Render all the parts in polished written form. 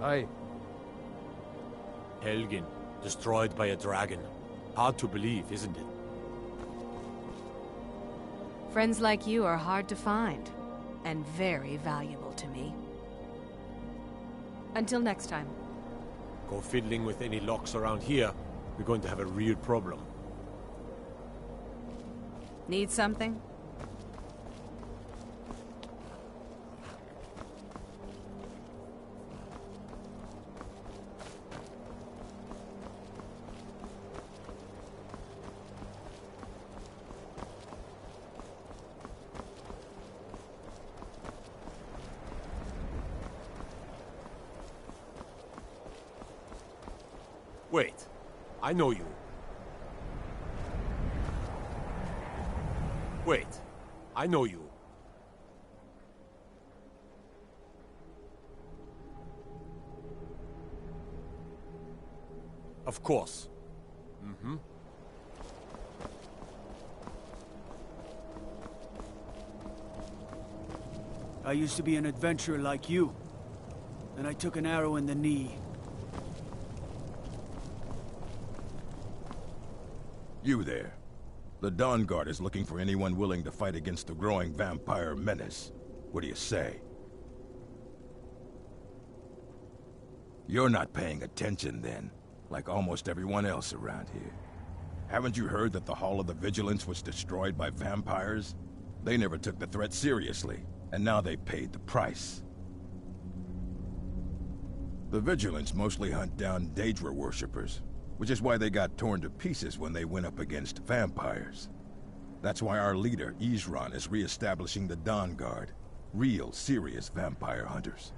Aye. Helgen, destroyed by a dragon. Hard to believe, isn't it? Friends like you are hard to find, and very valuable to me. Until next time. Go fiddling with any locks around here, we're going to have a real problem. Need something? Wait, I know you. Wait, I know you. Of course. Mm-hmm. I used to be an adventurer like you. Then I took an arrow in the knee. You there. The Dawn Guard is looking for anyone willing to fight against the growing vampire menace. What do you say? You're not paying attention then, like almost everyone else around here. Haven't you heard that the Hall of the Vigilance was destroyed by vampires? They never took the threat seriously, and now they paid the price. The Vigilance mostly hunt down Daedra worshippers, which is why they got torn to pieces when they went up against vampires. That's why our leader, Isran, is re-establishing the Dawn Guard. Real, serious vampire hunters.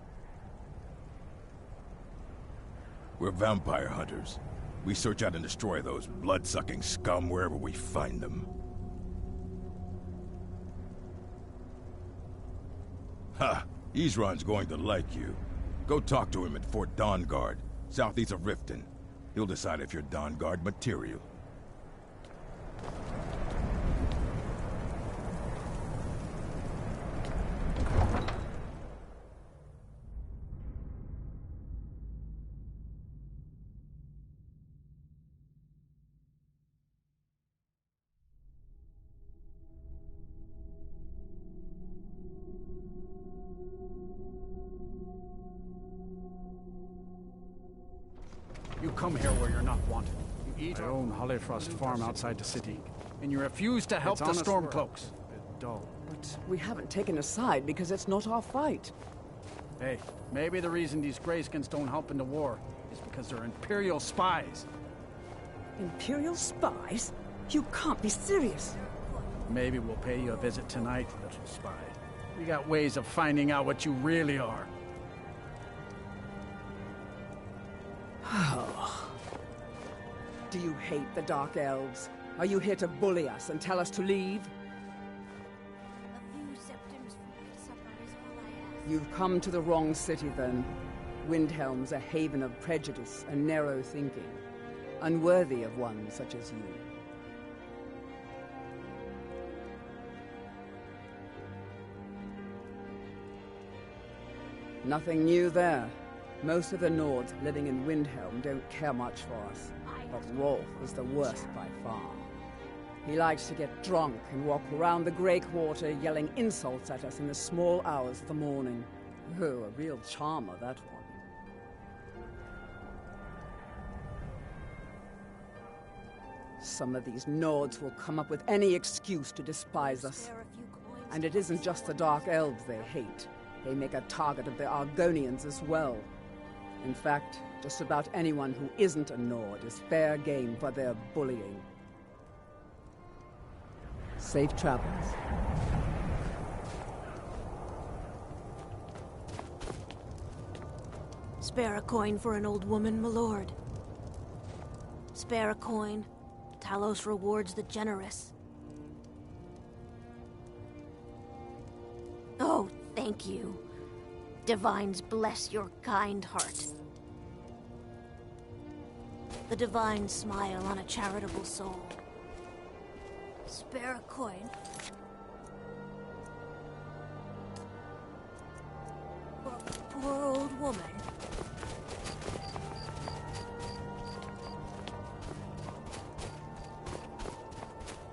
We're vampire hunters. We search out and destroy those blood-sucking scum wherever we find them. Ha! Isran's going to like you. Go talk to him at Fort Dawn Guard, southeast of Riften. He'll decide if you're Dawn Guard material. You come here where you're not wanted. You eat our own Hollifrost farm outside the city, and you refuse to help the stormcloaks. Dull. But we haven't taken a side because it's not our fight. Hey, maybe the reason these Greyskins don't help in the war is because they're Imperial spies. Imperial spies? You can't be serious. Maybe we'll pay you a visit tonight, little spy. We got ways of finding out what you really are. Do you hate the Dark Elves? Are you here to bully us and tell us to leave? A few septims for my supper is all I ask. You've come to the wrong city, then. Windhelm's a haven of prejudice and narrow thinking, unworthy of one such as you. Nothing new there. Most of the Nords living in Windhelm don't care much for us, but Rolf is the worst by far. He likes to get drunk and walk around the Grey Quarter yelling insults at us in the small hours of the morning. Oh, a real charmer, that one. Some of these Nords will come up with any excuse to despise us. And it isn't just the Dark Elves they hate. They make a target of the Argonians as well. In fact, just about anyone who isn't a Nord is fair game for their bullying. Safe travels. Spare a coin for an old woman, my lord. Spare a coin. Talos rewards the generous. Oh, thank you. Divines bless your kind heart. The divines smile on a charitable soul. Spare a coin. For a poor old woman.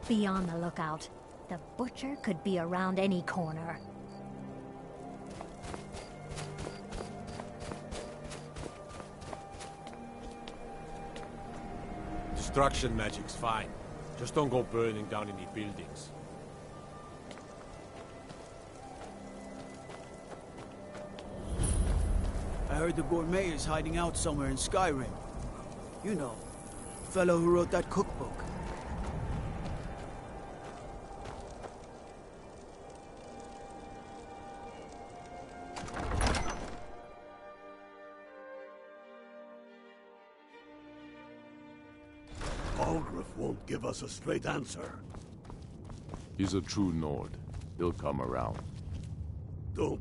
Be on the lookout. The butcher could be around any corner. Destruction magic's fine. Just don't go burning down any buildings. I heard the gourmet is hiding out somewhere in Skyrim. You know, the fellow who wrote that cookbook. Won't give us a straight answer. He's a true Nord. He'll come around. Don't...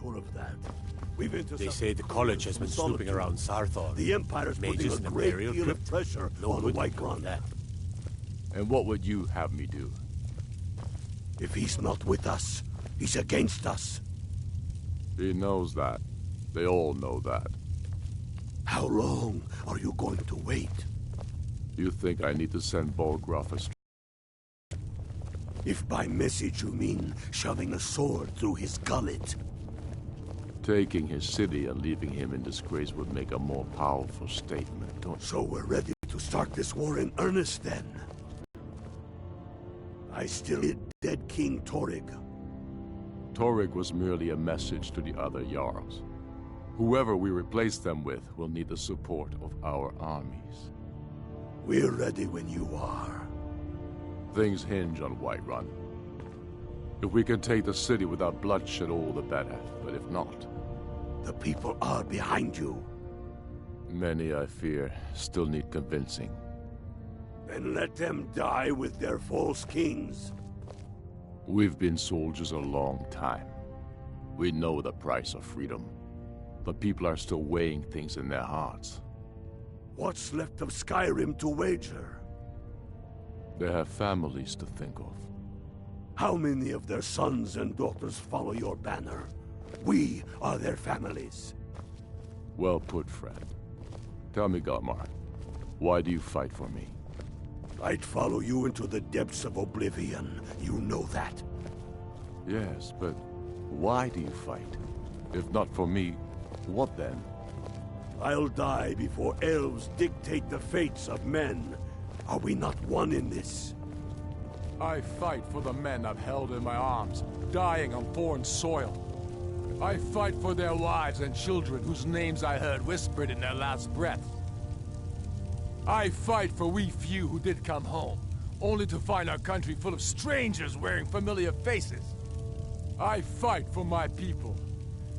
Of that. They say the college has been snooping around Sarthor. The Empire is putting a great deal of pressure on the White Run. And what would you have me do? If he's not with us, he's against us. He knows that. They all know that. How long are you going to wait? You think I need to send Bolgraf a... If by message you mean shoving a sword through his gullet. Taking his city and leaving him in disgrace would make a more powerful statement, don't you? So we're ready to start this war in earnest, then? I still need dead King Torrig. Torrig was merely a message to the other Jarls. Whoever we replace them with will need the support of our armies. We're ready when you are. Things hinge on Whiterun. If we can take the city without bloodshed, all the better. But if not... The people are behind you. Many, I fear, still need convincing. Then let them die with their false kings. We've been soldiers a long time. We know the price of freedom. But people are still weighing things in their hearts. What's left of Skyrim to wager? They have families to think of. How many of their sons and daughters follow your banner? We are their families. Well put, friend. Tell me, Galmar, why do you fight for me? I'd follow you into the depths of oblivion. You know that. Yes, but why do you fight? If not for me, what then? I'll die before elves dictate the fates of men. Are we not one in this? I fight for the men I've held in my arms, dying on foreign soil. I fight for their wives and children whose names I heard whispered in their last breath. I fight for we few who did come home, only to find our country full of strangers wearing familiar faces. I fight for my people,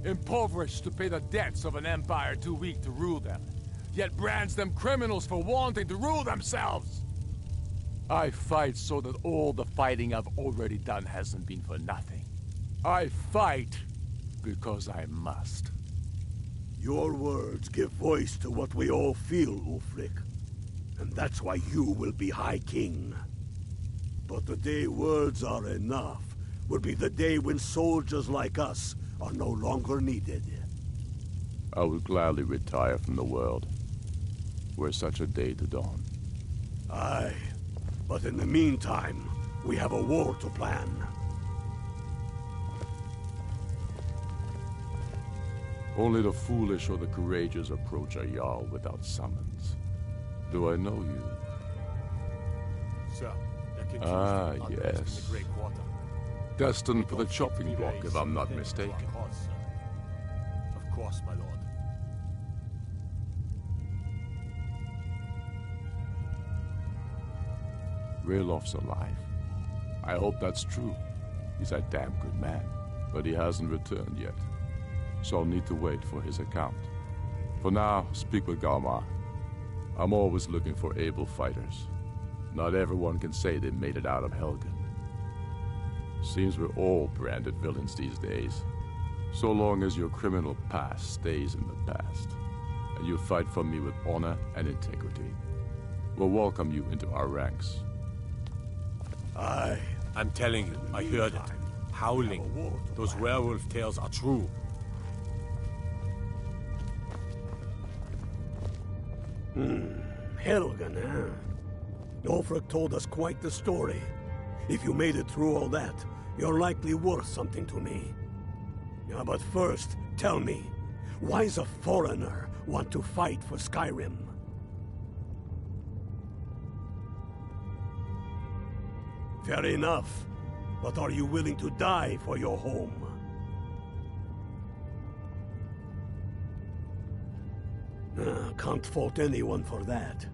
impoverished to pay the debts of an empire too weak to rule them, yet brands them criminals for wanting to rule themselves. I fight so that all the fighting I've already done hasn't been for nothing. I fight because I must. Your words give voice to what we all feel, Ulfric. And that's why you will be High King. But the day words are enough will be the day when soldiers like us are no longer needed. I would gladly retire from the world, were such a day to dawn. Aye, but in the meantime, we have a war to plan. Only the foolish or the courageous approach a Jarl without summons. Do I know you? Sir, there continues Ah, to be unrest in yes. the Grey Quarter. Destined for the chopping block, if I'm not mistaken. Of course, my lord. Railof's alive. I hope that's true. He's a damn good man, but he hasn't returned yet. So I'll need to wait for his account. For now, speak with Galmar. I'm always looking for able fighters. Not everyone can say they made it out of Helgen. Seems we're all branded villains these days. So long as your criminal past stays in the past, and you fight for me with honor and integrity, we'll welcome you into our ranks. Aye. I'm telling you, I heard it. Howling. Those werewolf tales are true. Helgen, huh? Ulfric told us quite the story. If you made it through all that, you're likely worth something to me. Yeah, but first, tell me, why does a foreigner want to fight for Skyrim? Fair enough, but are you willing to die for your home? Can't fault anyone for that.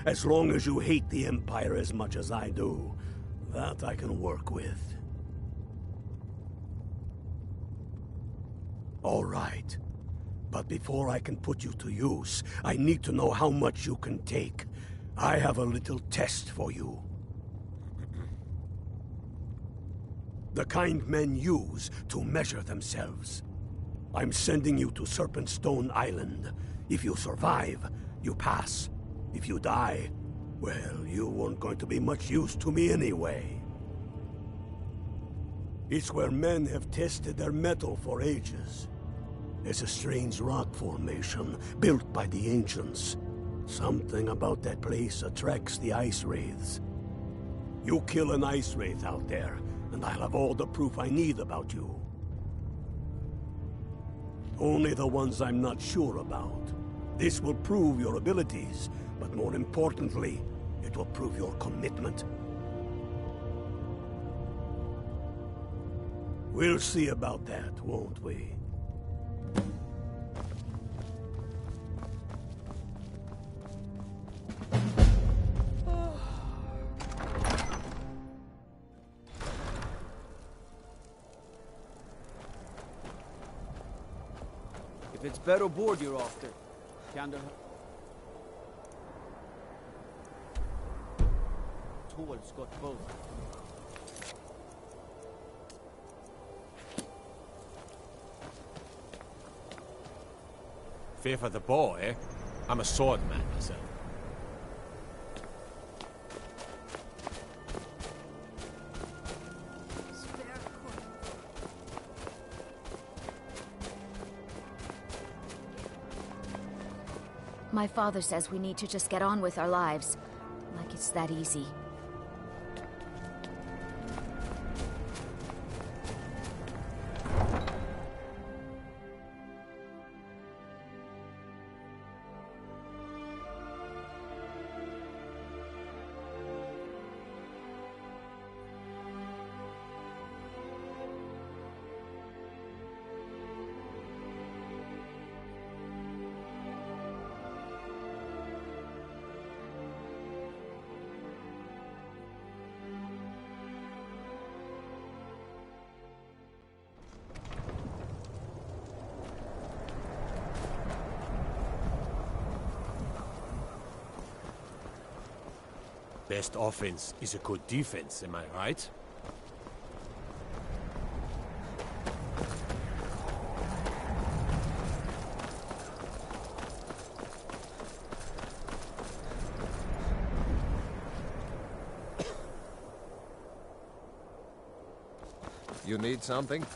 As long as you hate the Empire as much as I do, that I can work with. All right. But before I can put you to use, I need to know how much you can take. I have a little test for you. The kind men use to measure themselves. I'm sending you to Serpentstone Island. If you survive, you pass. If you die, well, you weren't going to be much use to me anyway. It's where men have tested their metal for ages. It's a strange rock formation built by the ancients. Something about that place attracts the ice wraiths. You kill an ice wraith out there, and I'll have all the proof I need about you. Only the ones I'm not sure about. This will prove your abilities, but more importantly, it will prove your commitment. We'll see about that, won't we? If it's better board you're after, Kander... Tål's got both. Fear for the bow, eh? I'm a swordman myself. My father says we need to just get on with our lives. Like it's that easy. Best offense is a good defense, am I right? You need something?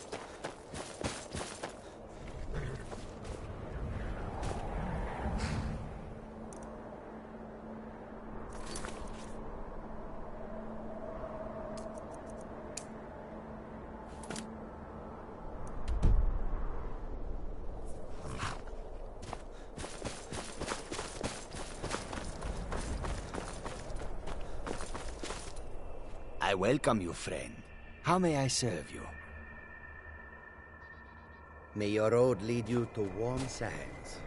I welcome you, friend. How may I serve you? May your road lead you to warm sands.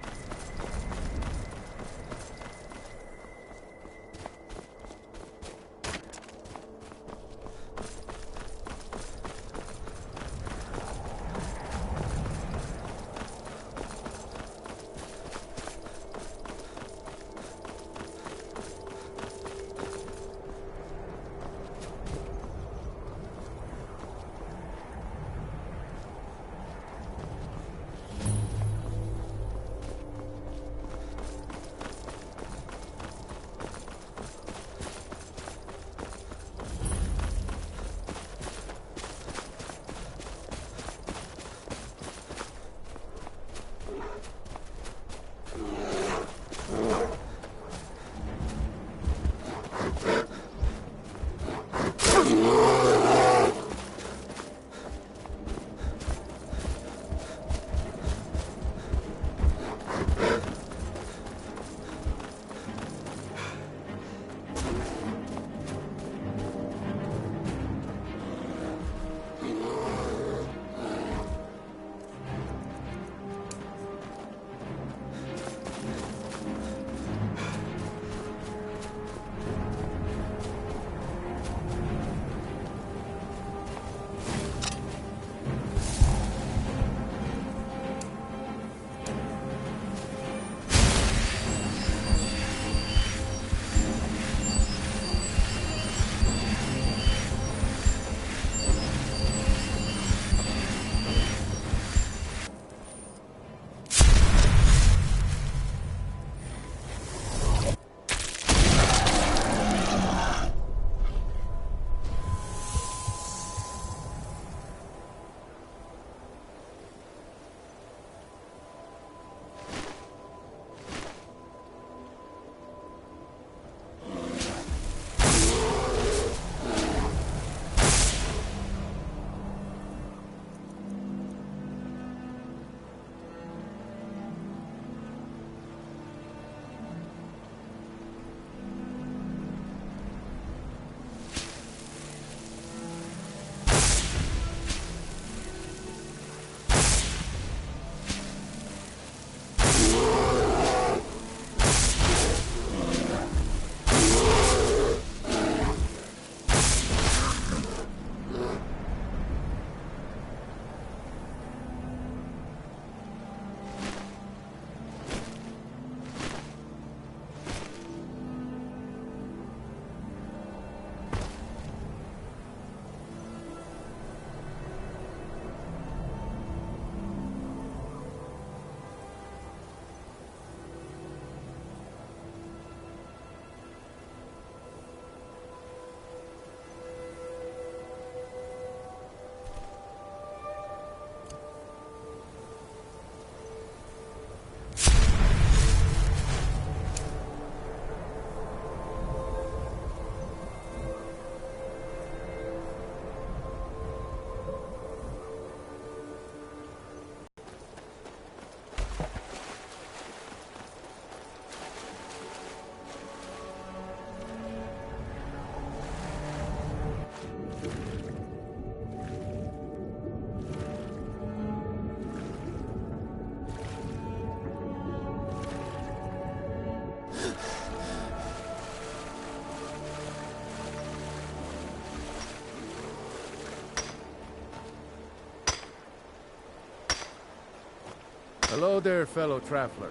Hello there, fellow traveler.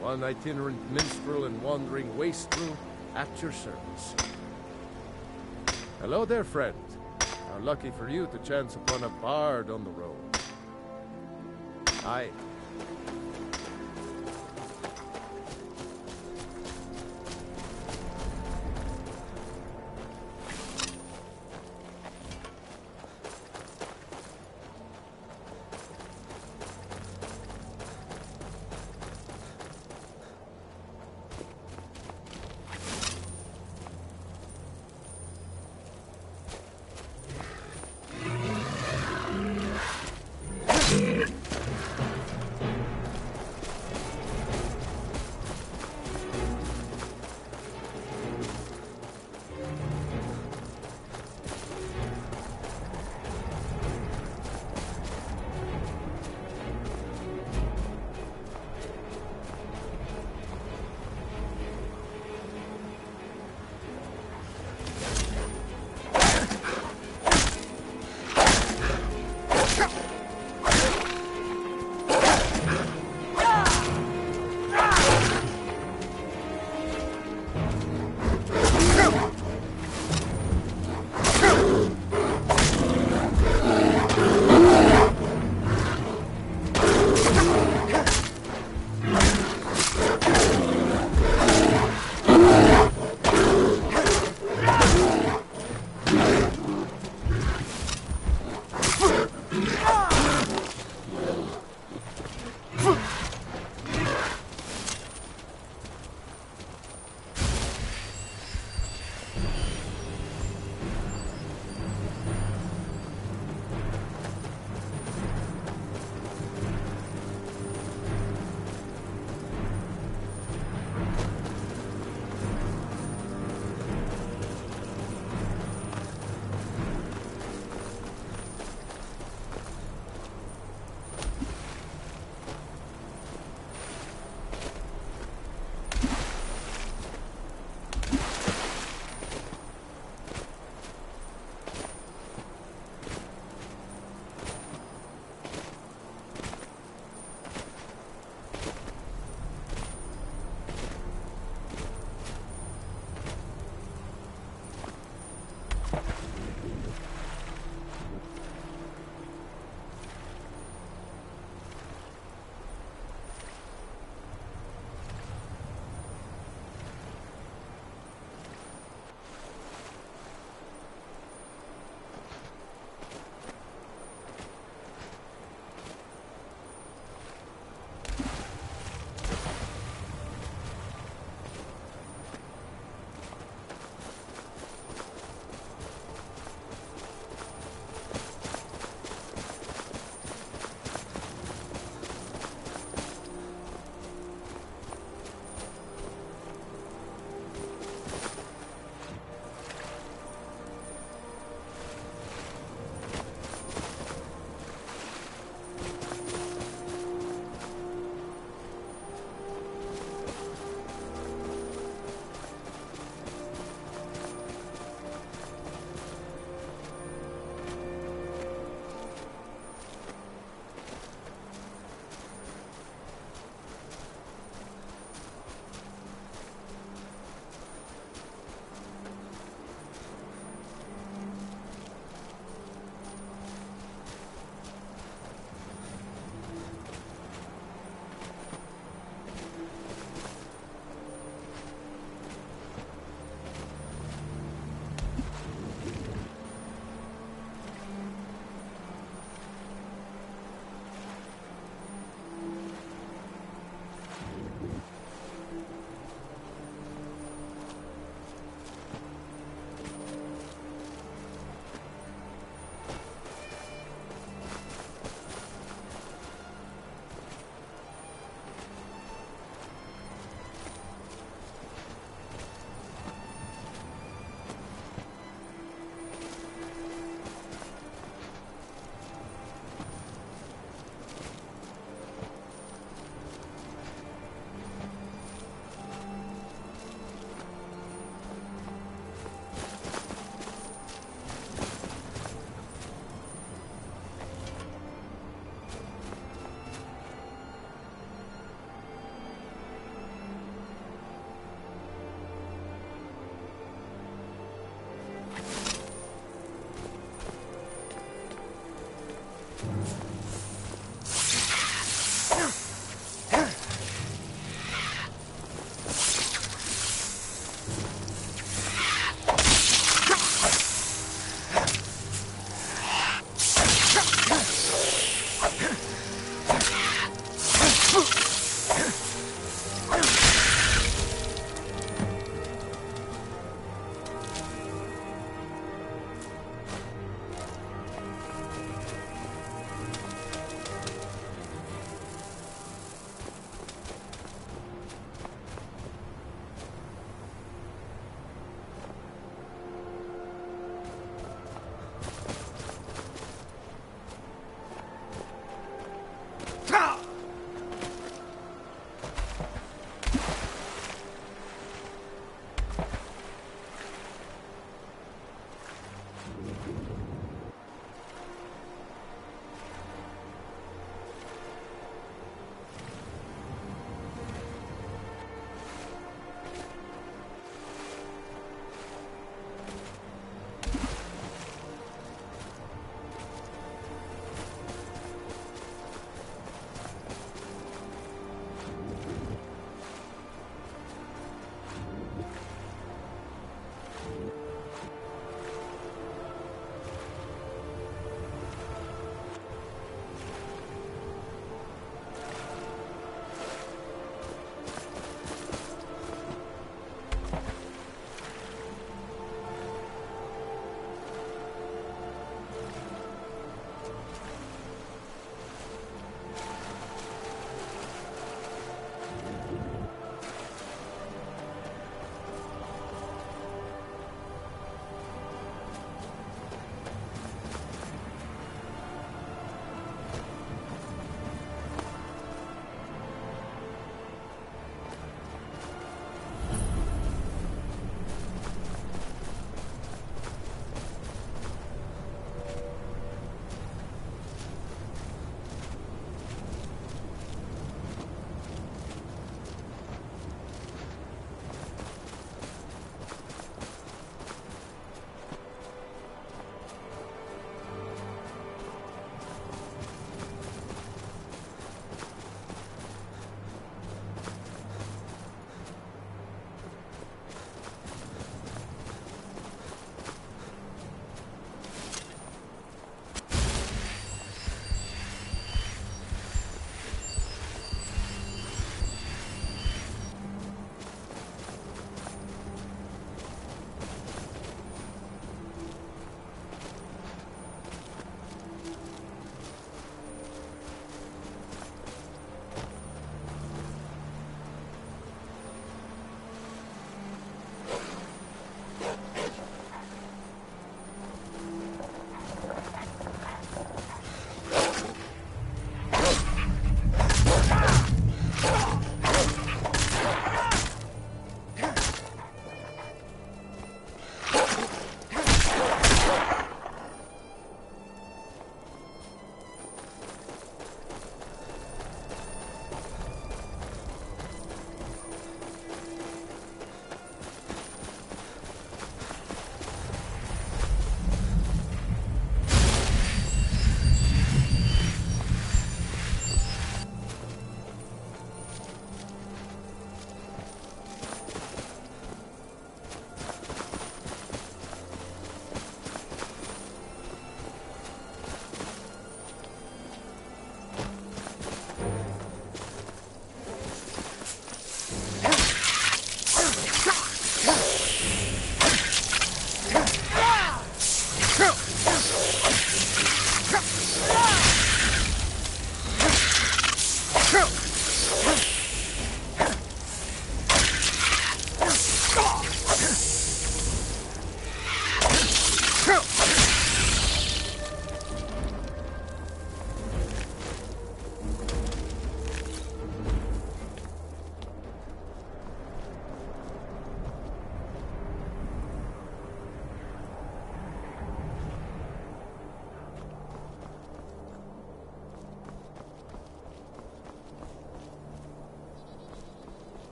One itinerant minstrel and wandering wastrel at your service. Hello there, friend. How lucky for you to chance upon a bard on the road. Aye.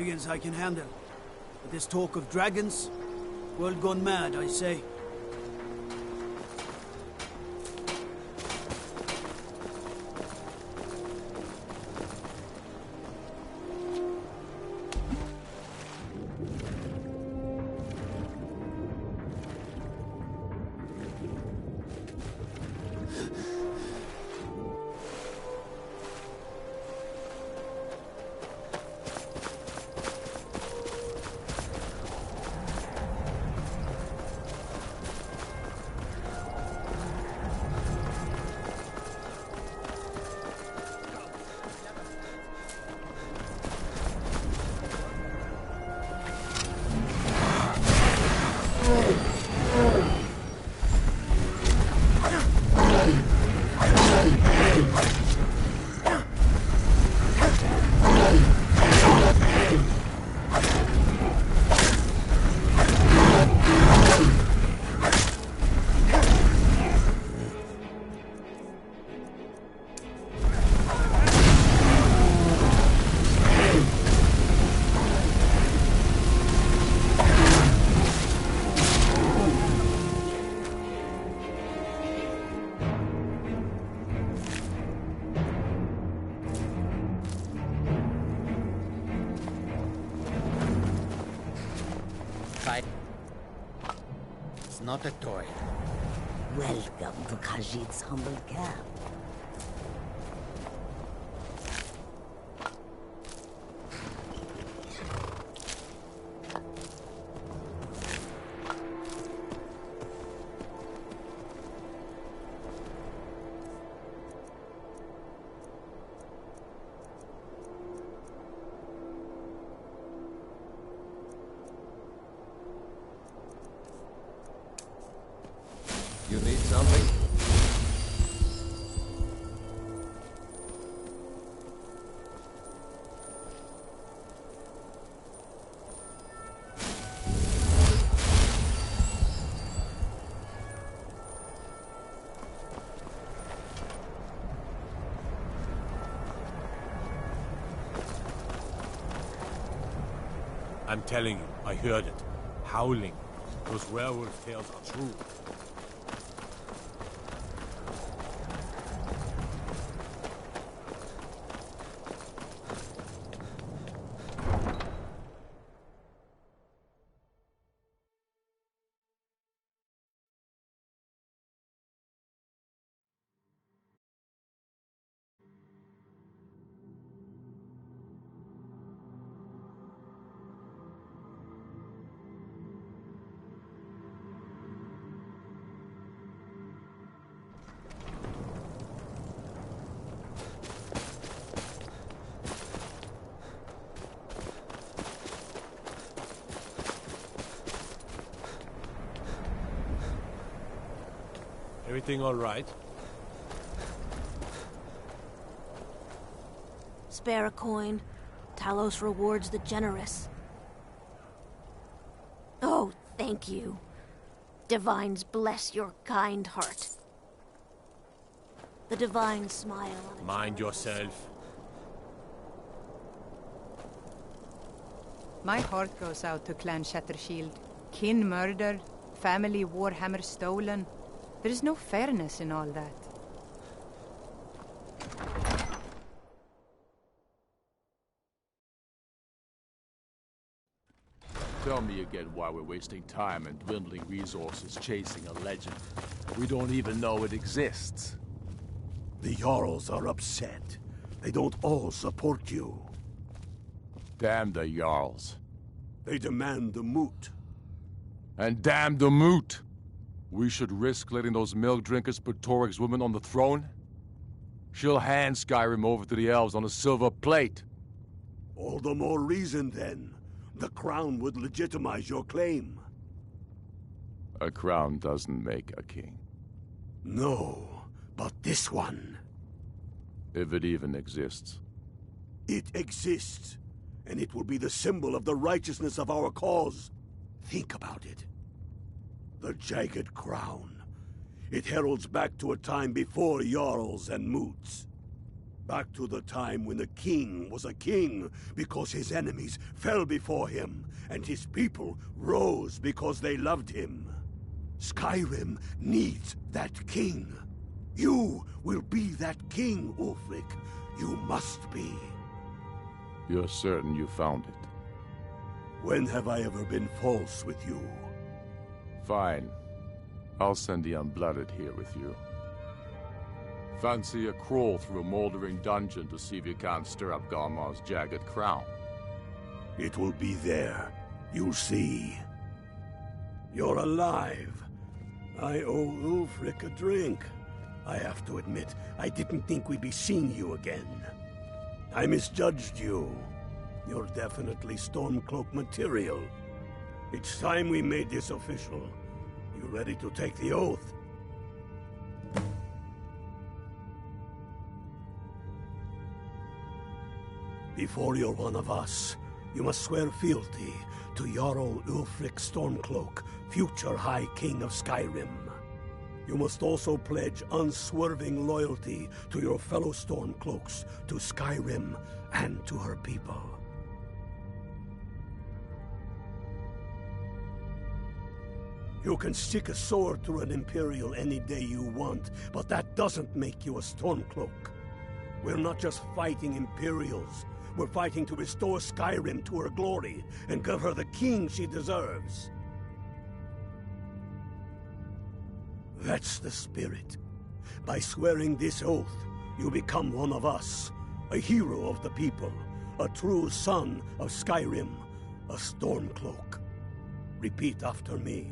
Brigands I can handle. But this talk of dragons? World gone mad, I say. It's not a toy. Welcome to Khajiit's humble camp. You need something? I'm telling you, I heard it. Howling. Those werewolf tales are true. Everything all right? Spare a coin. Talos rewards the generous. Oh, thank you. Divines bless your kind heart. The divines smile on a Mind yourself. My heart goes out to Clan Shattershield. Kin murdered, family Warhammer stolen. There is no fairness in all that. Tell me again why we're wasting time and dwindling resources chasing a legend. We don't even know it exists. The Jarls are upset. They don't all support you. Damn the Jarls. They demand the moot. And damn the moot! We should risk letting those milk drinkers put Toryg's woman on the throne? She'll hand Skyrim over to the elves on a silver plate. All the more reason, then. The crown would legitimize your claim. A crown doesn't make a king. No, but this one. If it even exists. It exists, and it will be the symbol of the righteousness of our cause. Think about it. The jagged crown. It heralds back to a time before Jarls and Moots. Back to the time when the king was a king because his enemies fell before him, and his people rose because they loved him. Skyrim needs that king. You will be that king, Ulfric. You must be. You're certain you found it? When have I ever been false with you? Fine. I'll send the Unblooded here with you. Fancy a crawl through a moldering dungeon to see if you can't stir up Garmar's jagged crown? It will be there. You'll see. You're alive. I owe Ulfric a drink. I have to admit, I didn't think we'd be seeing you again. I misjudged you. You're definitely Stormcloak material. It's time we made this official. You ready to take the oath? Before you're one of us, you must swear fealty to Jarl Ulfric Stormcloak, future High King of Skyrim. You must also pledge unswerving loyalty to your fellow Stormcloaks, to Skyrim, and to her people. You can stick a sword through an Imperial any day you want, but that doesn't make you a Stormcloak. We're not just fighting Imperials. We're fighting to restore Skyrim to her glory and give her the king she deserves. That's the spirit. By swearing this oath, you become one of us, a hero of the people, a true son of Skyrim, a Stormcloak. Repeat after me.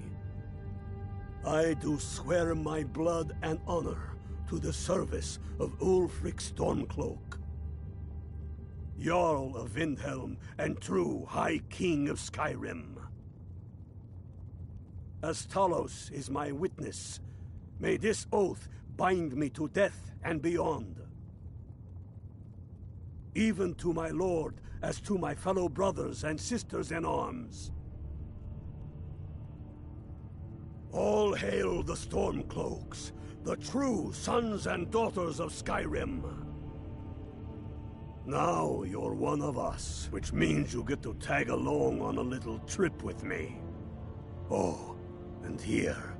I do swear my blood and honor to the service of Ulfric Stormcloak, Jarl of Windhelm and true High King of Skyrim. As Talos is my witness, may this oath bind me to death and beyond. Even to my lord, as to my fellow brothers and sisters in arms. All hail the Stormcloaks, the true sons and daughters of Skyrim. Now you're one of us, which means you get to tag along on a little trip with me. Oh, and here.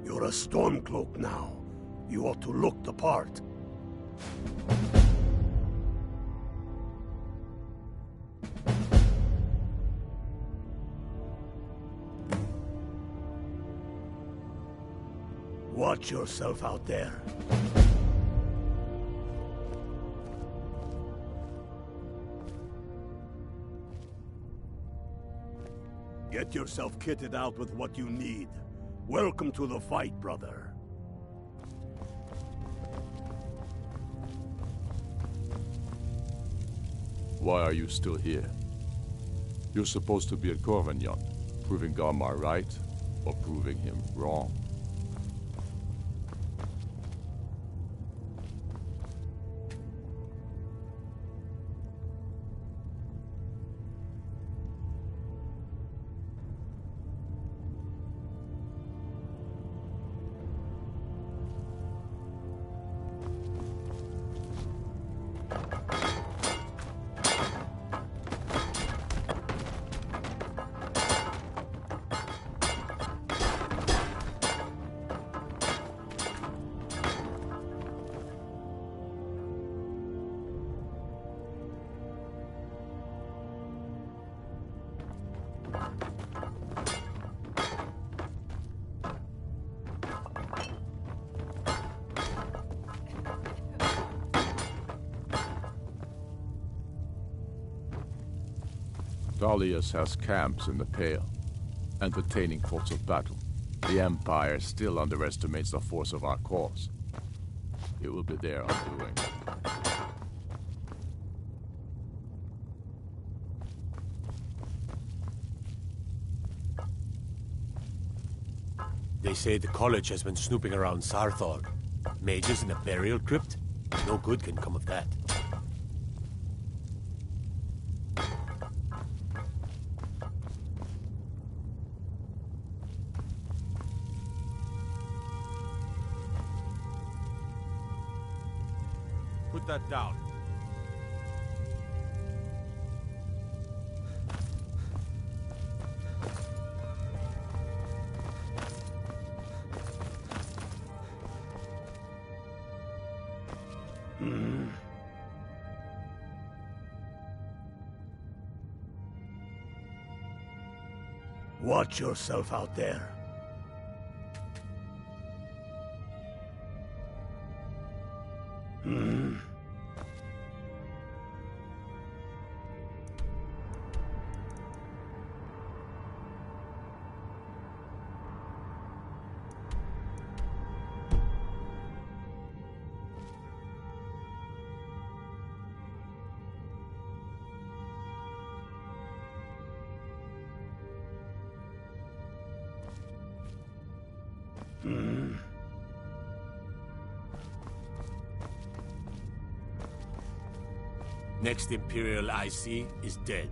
You're a Stormcloak now. You ought to look the part. Watch yourself out there. Get yourself kitted out with what you need. Welcome to the fight, brother. Why are you still here? You're supposed to be at Corvinyon, proving Garmar right, or proving him wrong. Dalius has camps in the Pale, entertaining thoughts of battle. The Empire still underestimates the force of our cause. It will be their undoing. They say the college has been snooping around Sarthor. Mages in a burial crypt? No good can come of that. Put that down. Watch yourself out there. Next Imperial I see is dead.